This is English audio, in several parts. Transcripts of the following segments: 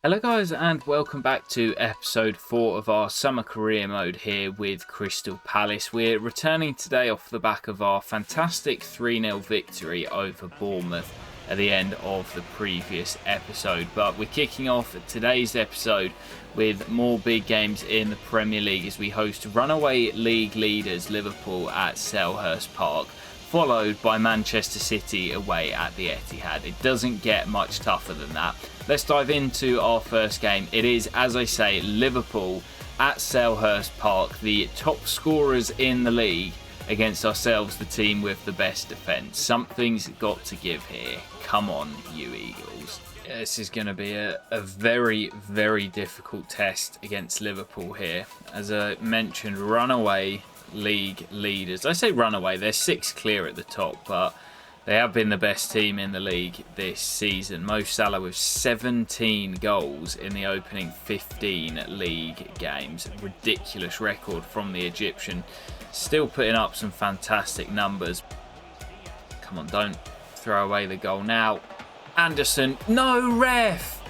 Hello guys and welcome back to episode 4 of our summer career mode here with Crystal Palace. We're returning today off the back of our fantastic 3-0 victory over Bournemouth at the end of the previous episode. But we're kicking off today's episode with more big games in the Premier League as we host runaway league leaders Liverpool at Selhurst Park, followed by Manchester City away at the Etihad. It doesn't get much tougher than that. Let's dive into our first game. It is, as I say, Liverpool at Selhurst Park, the top scorers in the league against ourselves, the team with the best defence. Something's got to give here. Come on, you Eagles. This is going to be a very, very difficult test against Liverpool here. As I mentioned, runaway league leaders. I say runaway, they're 6 clear at the top, but they have been the best team in the league this season. Mo Salah with 17 goals in the opening 15 league games. Ridiculous record from the Egyptian. Still putting up some fantastic numbers. Come on, don't throw away the goal now. Anderson, no ref!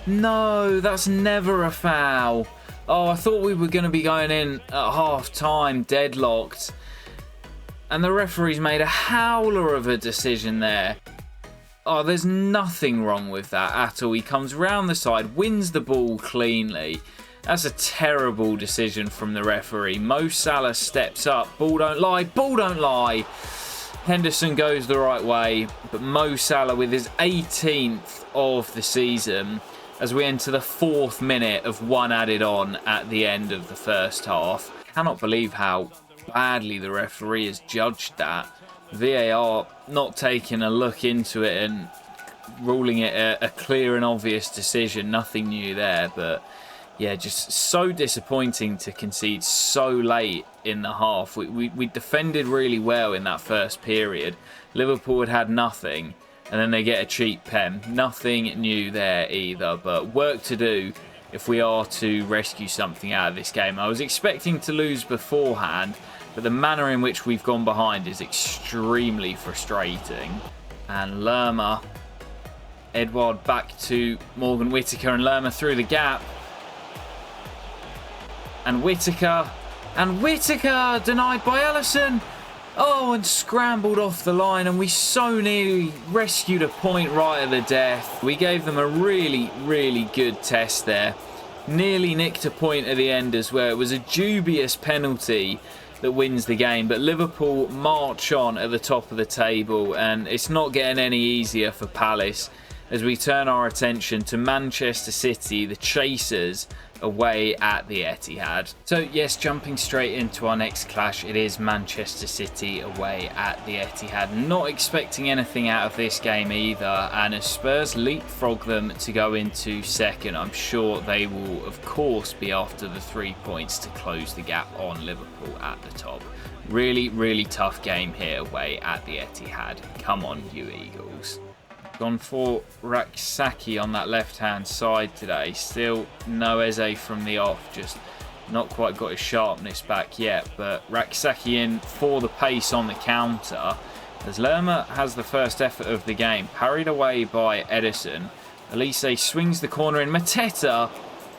No, that's never a foul. Oh, I thought we were going to be going in at half time, deadlocked. And the referee's made a howler of a decision there. Oh, there's nothing wrong with that at all. He comes round the side, wins the ball cleanly. That's a terrible decision from the referee. Mo Salah steps up. Ball don't lie. Ball don't lie. Henderson goes the right way. But Mo Salah with his 18th of the season as we enter the 4th minute of one added on at the end of the first half. Cannot believe how badly the referee has judged that. VAR not taking a look into it and ruling it a clear and obvious decision. Nothing new there, but yeah, just so disappointing to concede so late in the half. We defended really well in that first period. Liverpool had nothing, and then they get a cheap pen. Nothing new there either, but work to do if we are to rescue something out of this game. I was expecting to lose beforehand, but the manner in which we've gone behind is extremely frustrating. And Lerma, Edouard back to Morgan Whittaker, and Lerma through the gap. And Whittaker denied by Alisson. Oh, and scrambled off the line, and we so nearly rescued a point right at the death. We gave them a really, really good test there. Nearly nicked a point at the end as well. It was a dubious penalty that wins the game, but Liverpool march on at the top of the table, and it's not getting any easier for Palace as we turn our attention to Manchester City, the chasers, away at the Etihad. So yes, jumping straight into our next clash, it is Manchester City away at the Etihad. Not expecting anything out of this game either, and as Spurs leapfrog them to go into second, I'm sure they will of course be after the 3 points to close the gap on Liverpool at the top. Really, really tough game here away at the Etihad. Come on, you Eagles. Gone for Rak-Sakyi on that left-hand side today. Still no Eze from the off. Just not quite got his sharpness back yet. But Rak-Sakyi in for the pace on the counter. As Lerma has the first effort of the game. Parried away by Ederson. Elise swings the corner in. Mateta.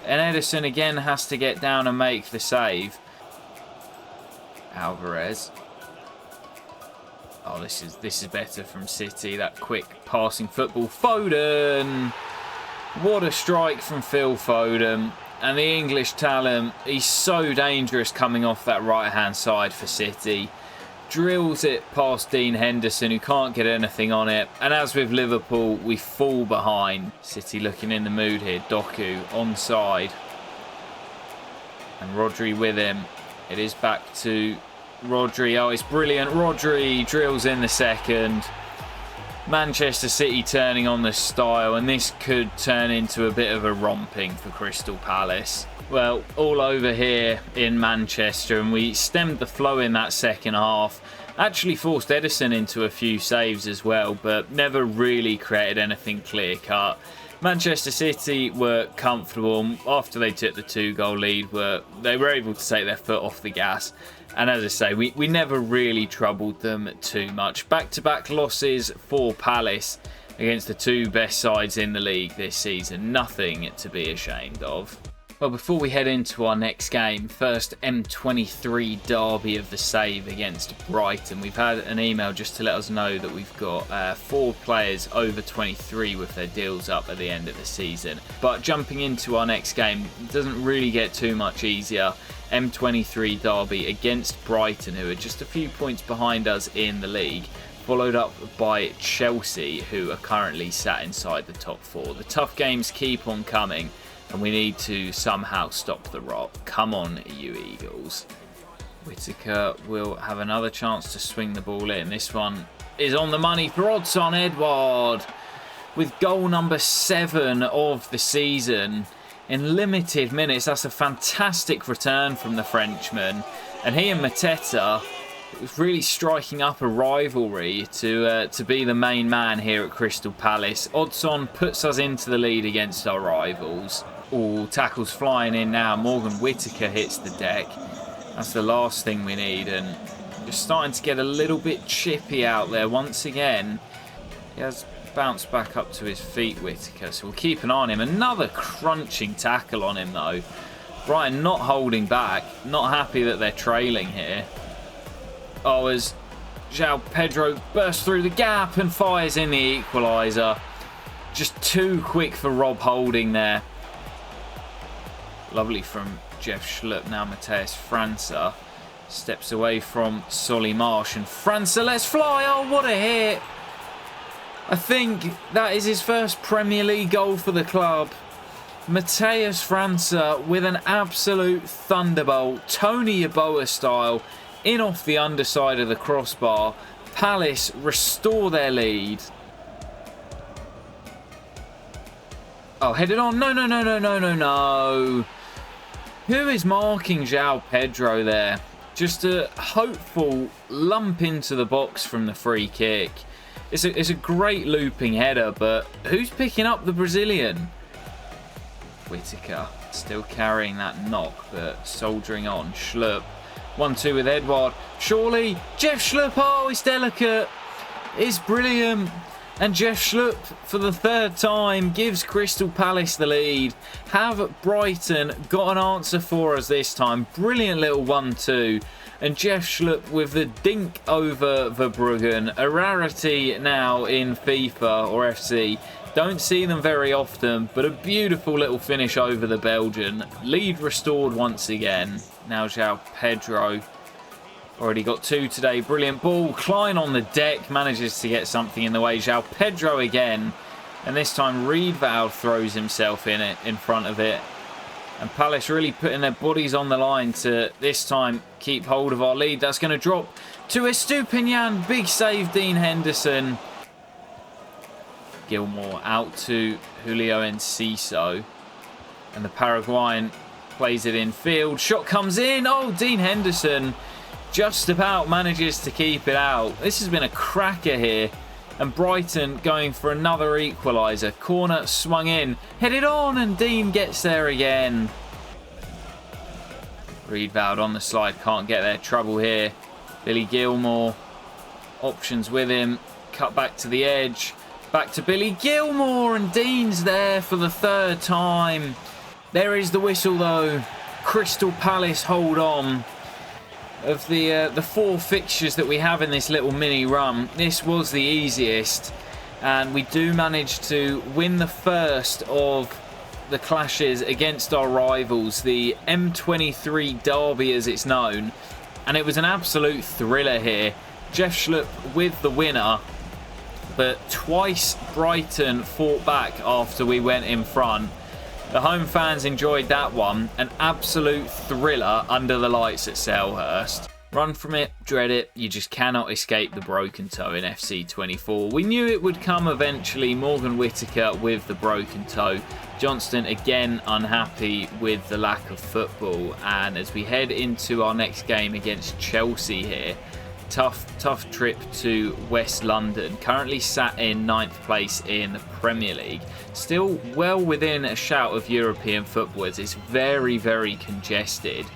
And Ederson again has to get down and make the save. Alvarez. Oh, this is better from City. That quick passing football. Foden! What a strike from Phil Foden. And the English talent, he's so dangerous coming off that right-hand side for City. Drills it past Dean Henderson, who can't get anything on it. And as with Liverpool, we fall behind. City looking in the mood here. Doku onside. And Rodri with him. It is back to Rodri. Oh, it's brilliant. Rodri drills in the second. Manchester City turning on the style, and this could turn into a bit of a romping for Crystal Palace. Well, all over here in Manchester, and we stemmed the flow in that second half. Actually forced Ederson into a few saves as well, but never really created anything clear-cut. Manchester City were comfortable after they took the 2-goal lead. They were able to take their foot off the gas. And as I say, we never really troubled them too much. Back-to-back losses for Palace. against the two best sides in the league this season. Nothing to be ashamed of. Well, before we head into our next game, first M23 derby of the save against Brighton. We've had an email just to let us know that we've got 4 players over 23 with their deals up at the end of the season. But jumping into our next game, it doesn't really get too much easier. M23 derby against Brighton, who are just a few points behind us in the league, followed up by Chelsea, who are currently sat inside the top 4. The tough games keep on coming, and we need to somehow stop the rot. Come on, you Eagles. Whittaker will have another chance to swing the ball in. This one is on the money for Odsonne Edouard with goal number 7 of the season in limited minutes. That's a fantastic return from the Frenchman. And he and Mateta was really striking up a rivalry to be the main man here at Crystal Palace. Odsonne puts us into the lead against our rivals. Oh, tackles flying in now. Morgan Whittaker hits the deck. That's the last thing we need. And just starting to get a little bit chippy out there once again. He has bounced back up to his feet, Whittaker, so we'll keep an eye on him. Another crunching tackle on him, though. Brighton not holding back. Not happy that they're trailing here. Oh, as João Pedro bursts through the gap and fires in the equaliser. Just too quick for Rob Holding there. Lovely from Jeff Schlupp. Now Matheus França steps away from Solly March. And França lets fly. Oh, what a hit. I think that is his first Premier League goal for the club. Matheus França with an absolute thunderbolt. Tony Yeboah style. In off the underside of the crossbar. Palace restore their lead. Oh, headed on. No, no, no, no, no, no, no. Who is marking João Pedro there? Just a hopeful lump into the box from the free kick. It's a great looping header, but who's picking up the Brazilian? Whittaker still carrying that knock, but soldiering on. Schlupp. 1-2 with Edouard. Surely, Jeff Schlupp. Oh, it's delicate. It's brilliant. And Jeff Schlupp, for the 3rd time, gives Crystal Palace the lead. Have Brighton got an answer for us this time? Brilliant little 1-2. And Jeff Schlupp with the dink over Verbruggen. A rarity now in FIFA or FC. Don't see them very often, but a beautiful little finish over the Belgian. Lead restored once again. Now João Pedro. Already got 2 today. Brilliant ball. Klein on the deck manages to get something in the way. João Pedro again. And this time Riedewald throws himself in front of it. And Palace really putting their bodies on the line to this time keep hold of our lead. That's going to drop to Estupiñán. Big save, Dean Henderson. Gilmour out to Julio Enciso. And the Paraguayan plays it in field. Shot comes in. Oh, Dean Henderson just about manages to keep it out. This has been a cracker here. And Brighton going for another equaliser. Corner swung in. Headed on and Dean gets there again. Riedewald on the slide. Can't get there. Trouble here. Billy Gilmour. Options with him. Cut back to the edge. Back to Billy Gilmour. And Dean's there for the 3rd time. There is the whistle though. Crystal Palace hold on. Of the 4 fixtures that we have in this little mini run, this was the easiest, and we do manage to win the first of the clashes against our rivals, the M23 derby as it's known, and it was an absolute thriller here. Jeff Schlupp with the winner, but twice Brighton fought back after we went in front. The home fans enjoyed that one. An absolute thriller under the lights at Selhurst. Run from it, dread it, you just cannot escape the broken toe in FC 24. We knew it would come eventually. Morgan Whittaker with the broken toe. Johnston again unhappy with the lack of football. And as we head into our next game against Chelsea here, tough trip to West London. Currently sat in 9th place in the Premier League. Still well within a shout of European football as it's very, very congested.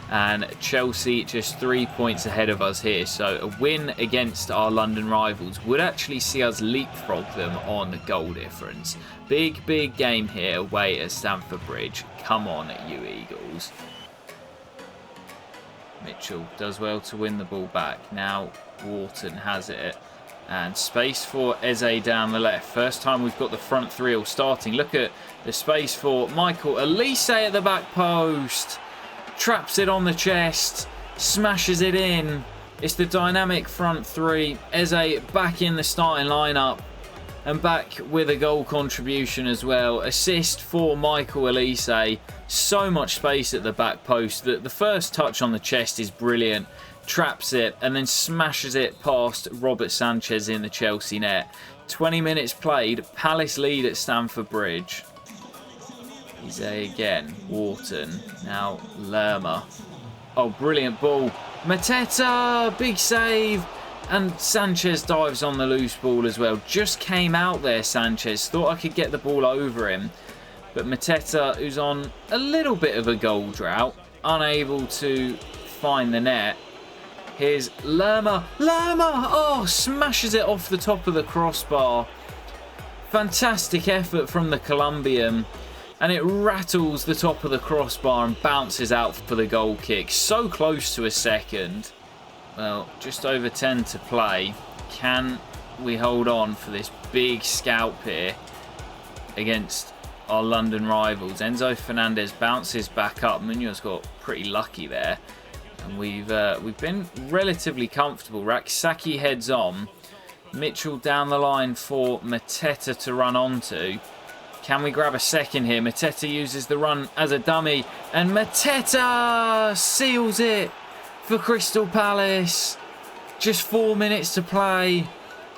and Chelsea just 3 points ahead of us here. So a win against our London rivals would actually see us leapfrog them on the goal difference. Big game here away at Stamford Bridge. Come on, you Eagles. Mitchell does well to win the ball back. Now Wharton has it. And space for Eze down the left. First time we've got the front three all starting. Look at the space for Michael Elise at the back post. Traps it on the chest. Smashes it in. It's the dynamic front three. Eze back in the starting lineup. And back with a goal contribution as well. Assist for Michael Elise. So much space at the back post. The first touch on the chest is brilliant. Traps it and then smashes it past Robert Sanchez in the Chelsea net. 20 minutes played. Palace lead at Stamford Bridge. Eze again. Wharton. Now Lerma. Oh, brilliant ball. Mateta. Big save. And Sanchez dives on the loose ball as well. Just came out there, Sanchez. Thought I could get the ball over him. But Mateta, who's on a little bit of a goal drought, unable to find the net. Here's Lerma. Lerma! Oh, smashes it off the top of the crossbar. Fantastic effort from the Colombian. And it rattles the top of the crossbar and bounces out for the goal kick. So close to a second. Well, just over 10 to play. Can we hold on for this big scalp here against our London rivals? Enzo Fernandez bounces back up. Munoz got pretty lucky there. And we've been relatively comfortable. Raksaki heads on. Mitchell down the line for Mateta to run onto. Can we grab a second here? Mateta uses the run as a dummy. And Mateta seals it for Crystal Palace. Just 4 minutes to play.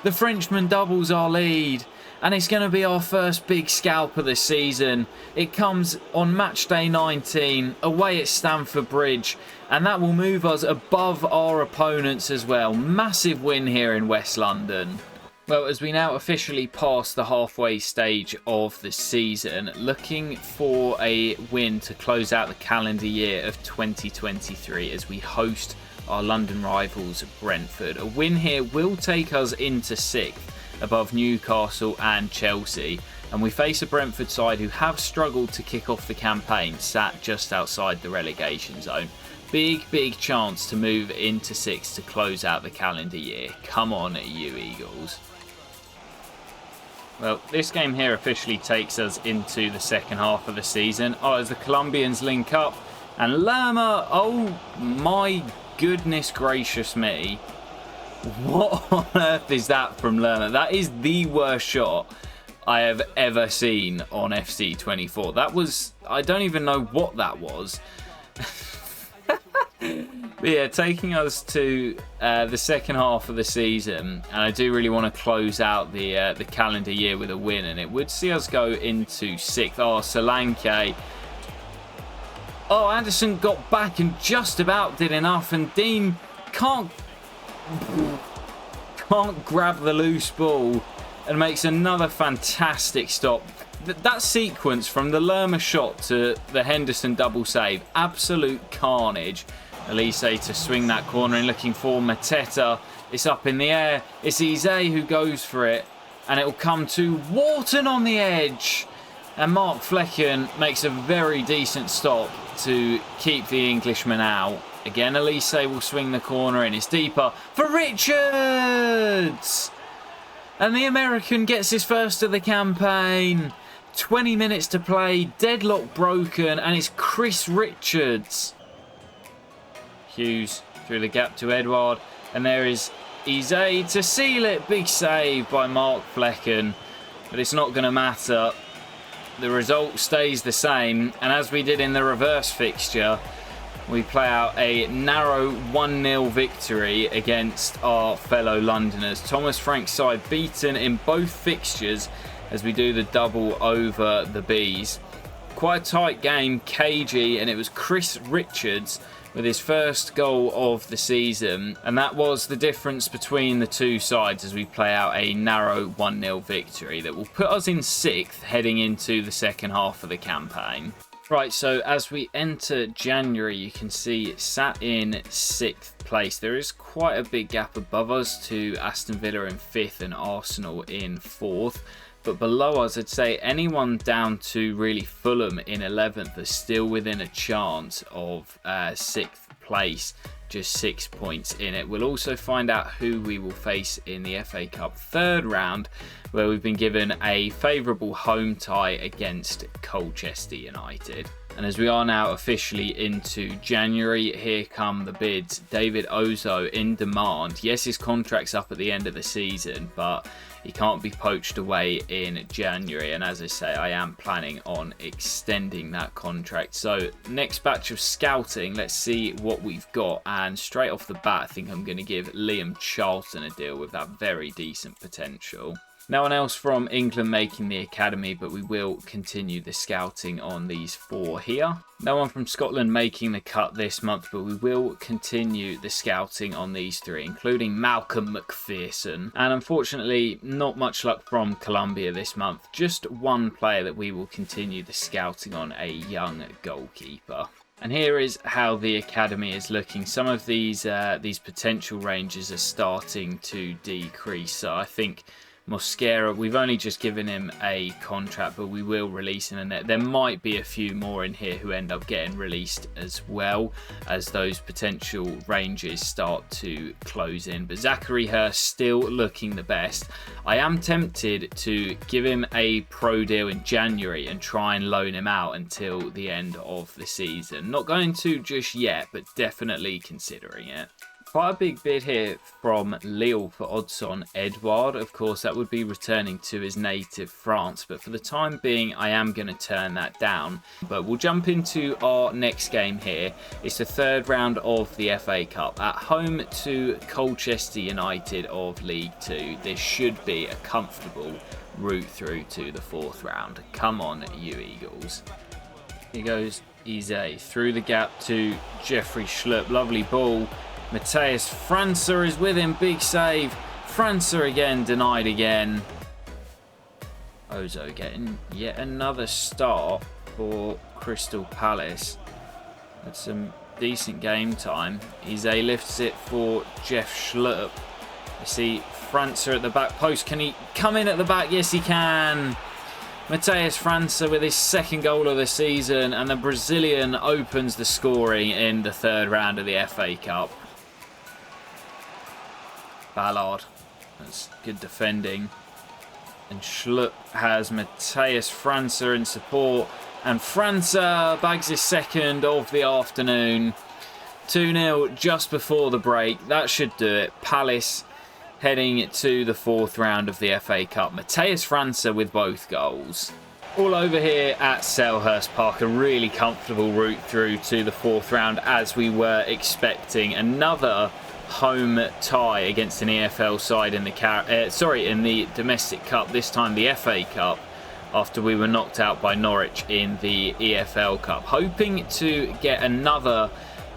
The Frenchman doubles our lead. And it's going to be our first big scalp of the season. It comes on match day 19 away at Stamford Bridge. And that will move us above our opponents as well. Massive win here in West London. Well, as we now officially pass the halfway stage of the season, looking for a win to close out the calendar year of 2023 as we host our London rivals Brentford. A win here will take us into 6th above Newcastle and Chelsea. And we face a Brentford side who have struggled to kick off the campaign, sat just outside the relegation zone. Big chance to move into 6th to close out the calendar year. Come on, you Eagles. Well, this game here officially takes us into the second half of the season. Oh, as the Colombians link up. And Lerma, oh my goodness gracious me. What on earth is that from Lerma? That is the worst shot I have ever seen on FC24. That was, I don't even know what that was. But yeah, taking us to the second half of the season, and I do really want to close out the calendar year with a win, and it would see us go into 6th. Oh, Solanke. Oh, Anderson got back and just about did enough, and Dean can't grab the loose ball and makes another fantastic stop. That sequence from the Lerma shot to the Henderson double save, absolute carnage. Elise to swing that corner and looking for Mateta. It's up in the air. It's Eze who goes for it. And it will come to Wharton on the edge. And Mark Flecken makes a very decent stop to keep the Englishman out. Again, Elise will swing the corner in. It's deeper for Richards. And the American gets his first of the campaign. 20 minutes to play. Deadlock broken. And it's Chris Richards. Hughes through the gap to Edouard. And there is Eze to seal it. Big save by Mark Flecken. But it's not going to matter. The result stays the same. And as we did in the reverse fixture, we play out a narrow 1-0 victory against our fellow Londoners. Thomas Frank's side beaten in both fixtures as we do the double over the Bees. Quite a tight game, cagey, and it was Chris Richards with his first goal of the season, and that was the difference between the two sides as we play out a narrow 1-0 victory that will put us in 6th heading into the second half of the campaign. Right, so as we enter January, you can see sat in 6th place. There is quite a big gap above us to Aston Villa in 5th and Arsenal in 4th. But below us, I'd say anyone down to really Fulham in 11th are still within a chance of 6th place, just 6 points in it. We'll also find out who we will face in the FA Cup 3rd round, where we've been given a favourable home tie against Colchester United. And as we are now officially into January, here come the bids. David Ozo in demand. Yes, his contract's up at the end of the season, but he can't be poached away in January. And as I say, I am planning on extending that contract. So next batch of scouting, let's see what we've got. And straight off the bat, I think I'm going to give Liam Charlton a deal with that very decent potential. No one else from England making the academy, but we will continue the scouting on these 4 here. No one from Scotland making the cut this month, but we will continue the scouting on these 3, including Malcolm McPherson. And unfortunately, not much luck from Colombia this month. Just one player that we will continue the scouting on, a young goalkeeper. And here is how the academy is looking. Some of these potential ranges are starting to decrease. So I think Mosquera, we've only just given him a contract, but we will release him, and there might be a few more in here who end up getting released as well as those potential ranges start to close in. But Zachary Hurst still looking the best. I am tempted to give him a pro deal in January and try and loan him out until the end of the season. Not going to just yet, but definitely considering it. Quite a big bid here from Lille for Odsonne Edouard. Of course, that would be returning to his native France, but for the time being, I am going to turn that down. But we'll jump into our next game here. It's the 3rd round of the FA Cup. At home to Colchester United of League 2. This should be a comfortable route through to the 4th round. Come on, you Eagles. Here goes Eze through the gap to Jeffrey Schlupp. Lovely ball. Matheus França is with him. Big save. França again, denied again. Ozo getting yet another start for Crystal Palace. Had some decent game time. Eze lifts it for Jeff Schlupp. I see França at the back post. Can he come in at the back? Yes, he can. Matheus França with his 2nd goal of the season, and the Brazilian opens the scoring in the 3rd round of the FA Cup. Ballard, that's good defending. And Schlupp has Matheus França in support. And França bags his 2nd of the afternoon. 2-0 just before the break. That should do it. Palace heading to the 4th round of the FA Cup. Matheus França with both goals. All over here at Selhurst Park, a really comfortable route through to the 4th round as we were expecting. Another home tie against an EFL side in the domestic cup, this time the FA Cup, after we were knocked out by Norwich in the EFL Cup. Hoping to get another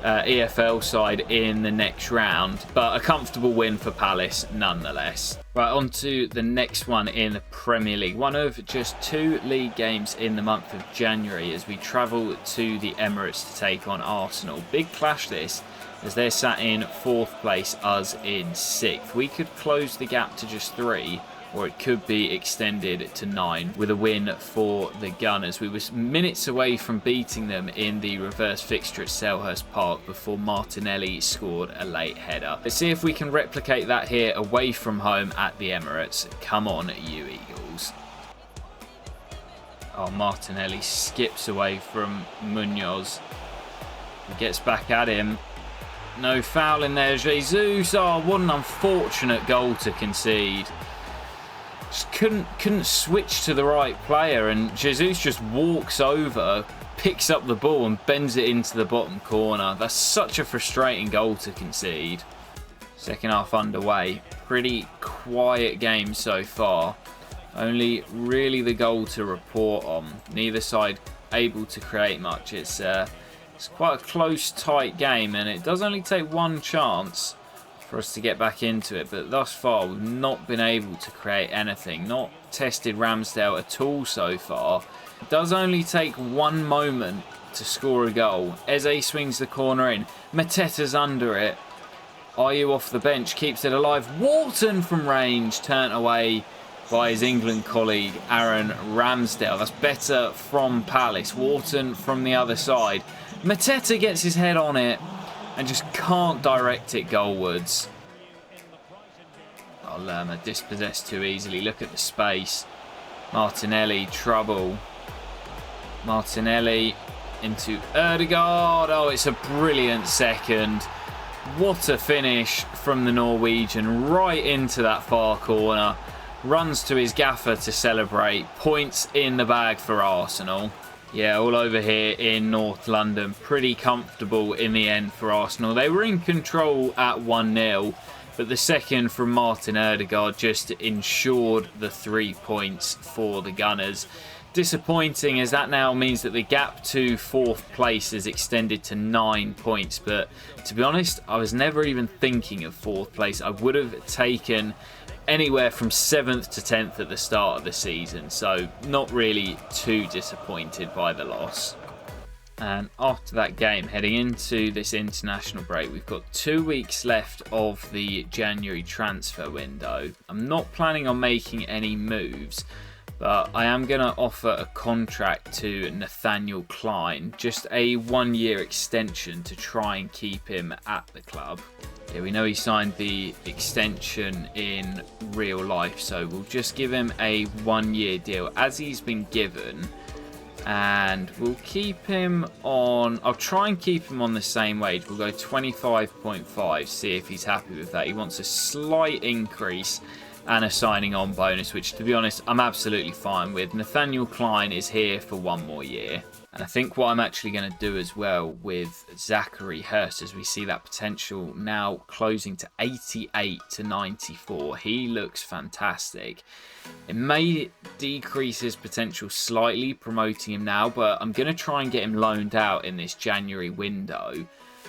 EFL side in the next round, but a comfortable win for Palace nonetheless. Right, on to the next one in the Premier League. One of just 2 league games in the month of January as we travel to the Emirates to take on Arsenal. Big clash this, as they're sat in 4th place, us in 6th. We could close the gap to just 3, or it could be extended to 9 with a win for the Gunners. We were minutes away from beating them in the reverse fixture at Selhurst Park before Martinelli scored a late header. Let's see if we can replicate that here away from home at the Emirates. Come on, you Eagles. Oh, Martinelli skips away from Munoz. He gets back at him. No foul in there. Jesus. Oh, what an unfortunate goal to concede. Just couldn't switch to the right player, and Jesus just walks over, picks up the ball and bends it into the bottom corner. That's such a frustrating goal to concede. Second half underway. Pretty quiet game so far. Only really the goal to report on. Neither side able to create much. It's It's quite a close, tight game, and it does only take one chance for us to get back into it. But thus far, we've not been able to create anything. Not tested Ramsdale at all so far. It does only take one moment to score a goal. Eze swings the corner in. Mateta's under it. Ayew off the bench keeps it alive. Wharton from range, turned away by his England colleague Aaron Ramsdale. That's better from Palace. Wharton from the other side. Mateta gets his head on it and just can't direct it goalwards. Oh, Lerma dispossessed too easily. Look at the space. Martinelli, trouble. Martinelli into Ødegaard. Oh, it's a brilliant second. What a finish from the Norwegian, right into that far corner. Runs to his gaffer to celebrate. Points in the bag for Arsenal. Yeah, all over here in North London. Pretty comfortable in the end for Arsenal. They were in control at 1-0, but the second from Martin Ødegaard just ensured the 3 points for the Gunners. Disappointing, as that now means that the gap to 4th place is extended to 9 points. But to be honest, I was never even thinking of 4th place. I would have taken anywhere from 7th to 10th at the start of the season. So not really too disappointed by the loss. And after that game, heading into this international break, we've got 2 weeks left of the January transfer window. I'm not planning on making any moves, but I am going to offer a contract to Nathaniel Klein, just a 1-year extension to try and keep him at the club. Yeah, we know he signed the extension in real life, so we'll just give him a 1-year deal as he's been given. And we'll keep him on, I'll try and keep him on the same wage. We'll go 25.5, see if he's happy with that. He wants a slight increase and a signing on bonus, which to be honest, I'm absolutely fine with. Nathaniel Klein is here for 1 more year. And I think what I'm actually going to do as well with Zachary Hurst, as we see that potential now closing to 88 to 94. He looks fantastic. It may decrease his potential slightly promoting him now, but I'm going to try and get him loaned out in this January window.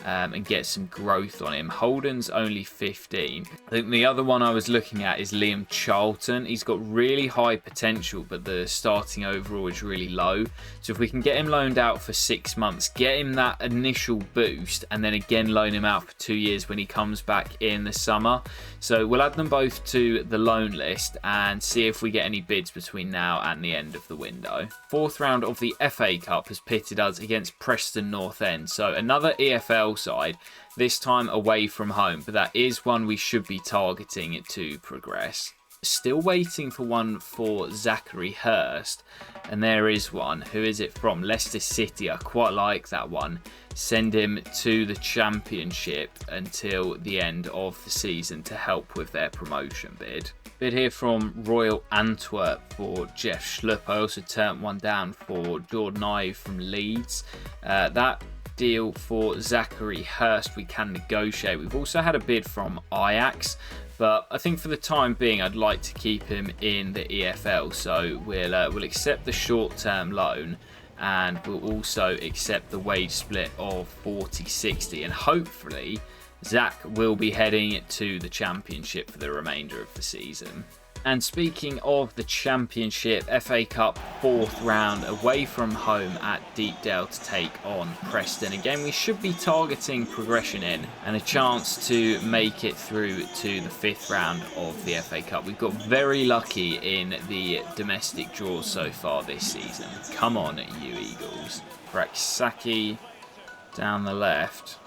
And get some growth on him. Holden's only 15. I think the other one I was looking at is Liam Charlton. He's got really high potential, but the starting overall is really low. So if we can get him loaned out for 6 months, get him that initial boost, and then again loan him out for 2 years when he comes back in the summer. So we'll add them both to the loan list and see if we get any bids between now and the end of the window. 4th round of the FA Cup has pitted us against Preston North End. So another EFL side, this time away from home, but that is one we should be targeting to progress. Still waiting for one for Zachary Hurst, and there is one. Who is it from? Leicester City. I quite like that one. Send him to the Championship until the end of the season to help with their promotion bid. Bid here from Royal Antwerp for Jeff Schlupp. I also turned one down for Jordan Ayew from Leeds. That deal for Zachary Hurst we can negotiate. We've also had a bid from Ajax, but I think for the time being I'd like to keep him in the EFL, so we'll accept the short-term loan, and we'll also accept the wage split of 40-60, and hopefully Zach will be heading to the Championship for the remainder of the season. And speaking of the Championship, FA Cup 4th round away from home at Deepdale to take on Preston. Again, we should be targeting progression in and a chance to make it through to the 5th round of the FA Cup. We've got very lucky in the domestic draws so far this season. Come on, you Eagles. Raksaki down the left.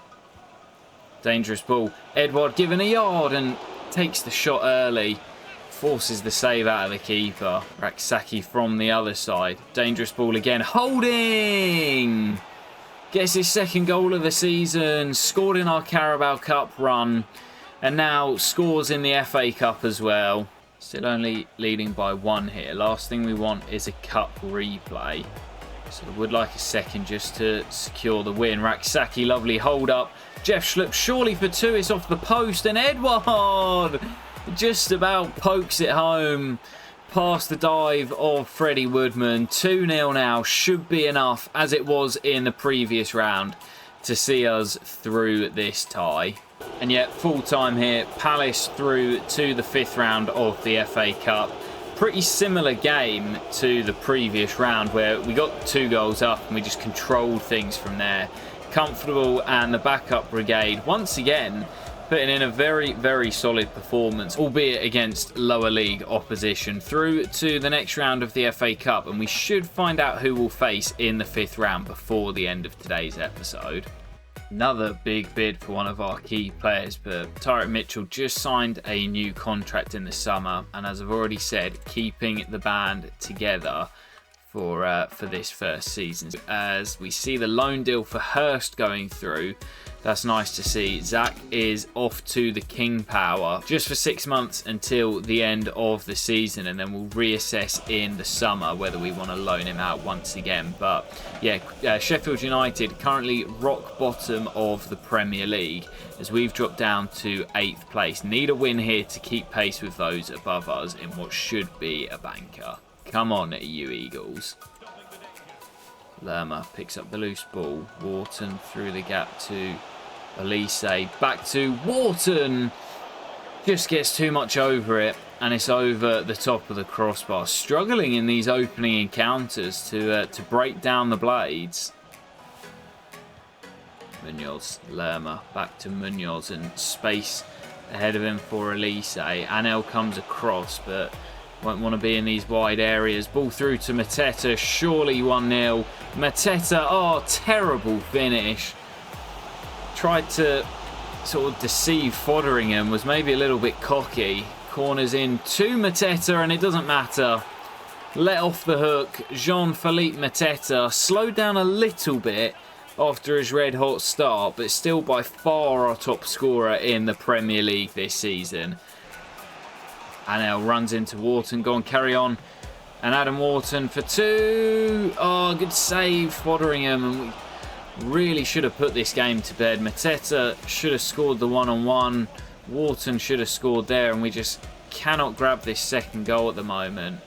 Dangerous ball. Edouard given a yard and takes the shot early. Forces the save out of the keeper. Raksaki from the other side. Dangerous ball again. Holding! Gets his 2nd goal of the season. Scored in our Carabao Cup run. And now scores in the FA Cup as well. Still only leading by 1 here. Last thing we want is a cup replay. So I would like a second just to secure the win. Raksaki, lovely hold up. Jeff Schlupp surely for 2. It's off the post. And Edouard just about pokes it home. past the dive of Freddie Woodman. 2-0 now should be enough, as it was in the previous round, to see us through this tie. And yet, full time here, Palace through to the 5th round of the FA Cup. Pretty similar game to the previous round, where we got 2 goals up and we just controlled things from there. Comfortable, and the backup brigade once again putting in a very, very solid performance, albeit against lower league opposition, through to the next round of the FA Cup. And we should find out who we'll face in the 5th round before the end of today's episode. Another big bid for one of our key players, but Tyrick Mitchell just signed a new contract in the summer, and as I've already said, keeping the band together for this first season. As we see the loan deal for Hurst going through, that's nice to see. Zach is off to the King Power just for 6 months until the end of the season, and then we'll reassess in the summer whether we want to loan him out once again. But yeah, Sheffield United currently rock bottom of the Premier League, as we've dropped down to 8th place. Need a win here to keep pace with those above us in what should be a banker. Come on, you Eagles. Lerma picks up the loose ball. Wharton through the gap to Elise. Back to Wharton. Just gets too much over it, and it's over the top of the crossbar. Struggling in these opening encounters to break down the blades. Munoz, Lerma, back to Munoz, and space ahead of him for Elise. Anel comes across, but won't want to be in these wide areas. Ball through to Mateta, surely 1-0. Mateta, oh, terrible finish. Tried to sort of deceive Fotheringham, was maybe a little bit cocky. Corners in to Mateta, and it doesn't matter. Let off the hook. Jean-Philippe Mateta slowed down a little bit after his red-hot start, but still by far our top scorer in the Premier League this season. Anel runs into Wharton. Go on, carry on. And Adam Wharton for 2. Oh, good save, Fotheringham. And we really should have put this game to bed. Mateta should have scored the 1-on-1. Wharton should have scored there, and we just cannot grab this second goal at the moment.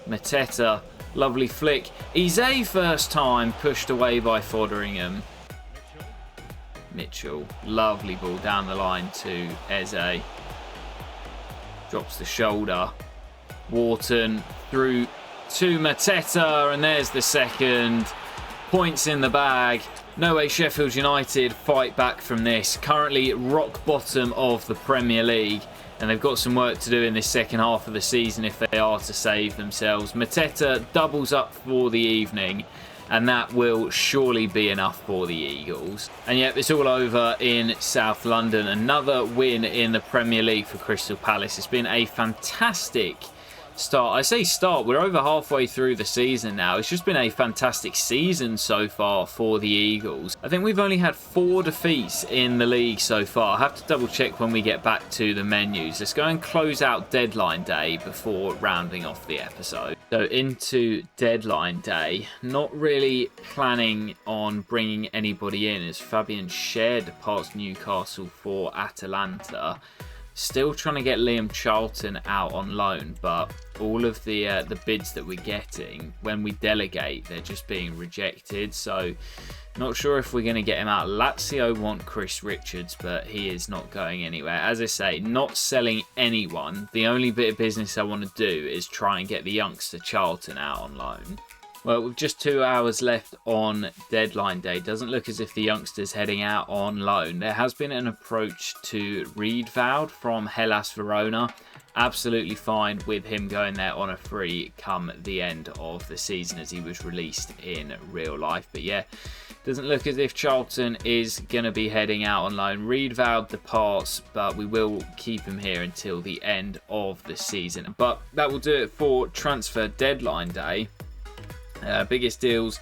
Mateta, lovely flick. Eze first time, pushed away by Fotheringham. Mitchell, lovely ball down the line to Eze. Drops the shoulder. Wharton through to Mateta, and there's the second. Points in the bag. No way Sheffield United fight back from this. Currently rock bottom of the Premier League, and they've got some work to do in this second half of the season if they are to save themselves. Mateta doubles up for the evening, and that will surely be enough for the Eagles. And yet it's all over in South London. Another win in the Premier League for Crystal Palace. It's been a fantastic start. I say start, we're over halfway through the season now. It's just been a fantastic season so far for the Eagles. I think we've only had 4 defeats in the league so far. I have to double check when we get back to the menus. Let's go and close out deadline day before rounding off the episode. So into deadline day, not really planning on bringing anybody in, as Fabian Schär departs Newcastle for Atalanta. Still trying to get Liam Charlton out on loan, but all of the bids that we're getting, when we delegate, they're just being rejected. So not sure if we're going to get him out. Lazio want Chris Richards, but he is not going anywhere. As I say, not selling anyone. The only bit of business I want to do is try and get the youngster Charlton out on loan. Well, with just 2 hours left on deadline day, doesn't look as if the youngster's heading out on loan. There has been an approach to Riedveld from Hellas Verona. Absolutely fine with him going there on a free come the end of the season, as he was released in real life. But yeah, doesn't look as if Charlton is going to be heading out on loan. Riedveld departs, but we will keep him here until the end of the season. But that will do it for transfer deadline day. Biggest deals,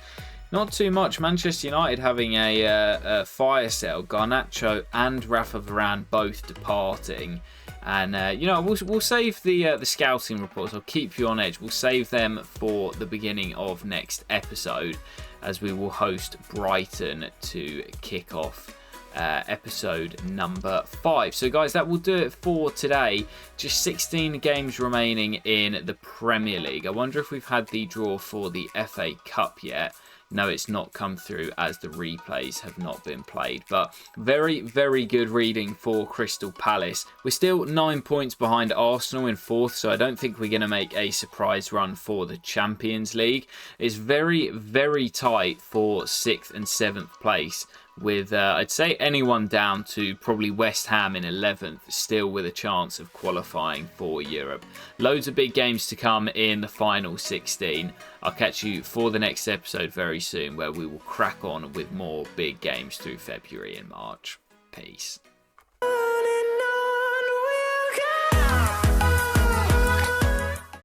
not too much. Manchester United having a fire sale. Garnacho and Rafa Varane both departing. And, we'll save the scouting reports. I'll keep you on edge. We'll save them for the beginning of next episode, as we will host Brighton to kick off episode number 5. So guys, that will do it for today. Just 16 games remaining in the Premier League. I wonder if we've had the draw for the FA Cup yet. No, it's not come through as the replays have not been played. But very, very good reading for Crystal Palace. We're still 9 points behind Arsenal in 4th, so I don't think we're going to make a surprise run for the Champions League. It's very, very tight for 6th and 7th place, with I'd say anyone down to probably West Ham in 11th, still with a chance of qualifying for Europe. Loads of big games to come in the final 16. I'll catch you for the next episode very soon, where we will crack on with more big games through February and March. Peace.